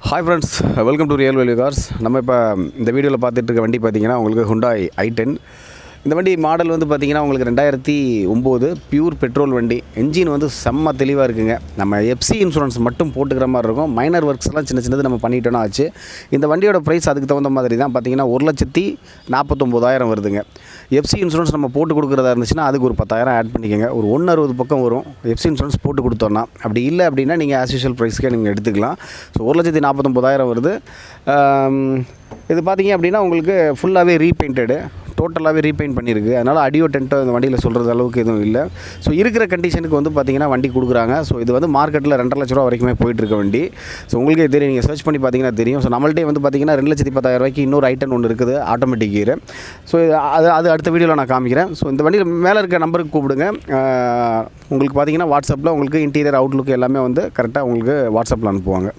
Hi friends, welcome to real value cars. நம்ம இப்போ இந்த வீடியோவில் பார்த்துட்டு இருக்க வண்டி பார்த்திங்கன்னா உங்களுக்கு Hyundai i10. இந்த வண்டி மாடல் வந்து பார்த்திங்கன்னா உங்களுக்கு 2009 பியூர் பெட்ரோல் வண்டி. என்ஜின் வந்து செம்ம தெளிவாக இருக்குங்க. நம்ம எஃப்சி இன்சூரன்ஸ் மட்டும் போட்டுக்கிற மாதிரி இருக்கும். மைனர் ஒர்க்ஸ்லாம் சின்னது நம்ம பண்ணிட்டோன்னா ஆச்சு. இந்த வண்டியோட ப்ரைஸ் அதுக்கு தகுந்த மாதிரி தான் பார்த்திங்கன்னா 1,49,000 வருதுங்க. எஃப்சி இன்சூரன்ஸ் நம்ம போட்டு கொடுக்குறதா இருந்துச்சுன்னா அதுக்கு ஒரு 10,000 ஆட் பண்ணிக்கோங்க. ஒரு 160 பக்கம் வரும் எஃப்சி இன்சூரன்ஸ் போட்டு கொடுத்தோன்னா. அப்படி இல்லை அப்படின்னா நீங்கள் ஆஸ் யூஷுவல் ப்ரைஸ்க்கே நீங்கள் எடுத்துக்கலாம். ஸோ 1,49,000 வருது. இது பார்த்திங்க அப்படின்னா உங்களுக்கு ஃபுல்லாகவே ரீபெயிண்டடு, டோட்டலாகவே ரீபெயிண்ட் பண்ணியிருக்கு. அதனால் ஆடியோ டென்ட்டோ இந்த வண்டியில் சொல்கிறது அளவுக்கு எதுவும் இல்லை. ஸோ இருக்கிற கண்டிஷனுக்கு வந்து பார்த்திங்கன்னா வண்டி கொடுக்குறாங்க. ஸோ இது வந்து மார்க்கெட்டில் 2.5 லட்ச ரூபா வரைக்குமே போயிட்டுருக்க வண்டி. ஸோ உங்களுக்கே தெரியும், நீங்கள் சர்ச் பண்ணி பார்த்தீங்கன்னா தெரியும். ஸோ நம்மள்டே வந்து பார்த்திங்கன்னா 2,10,000 ரூபாய்க்கு இன்னொரு i10 ஒன்று இருக்குது, ஆட்டோமேட்டிக் கீர். ஸோ அது அடுத்த வீடியோவில் நான் காமிக்கிறேன். ஸோ இந்த வண்டியில் மேலே இருக்க நம்பருக்கு கூப்பிடுங்க. உங்களுக்கு பார்த்திங்கன்னா வாட்ஸ்அப்பில் உங்களுக்கு இன்டீரியர் அவுட்லுக் எல்லாமே வந்து கரெக்டாக உங்களுக்கு வாட்ஸ்அப்பில் அனுப்புவாங்க.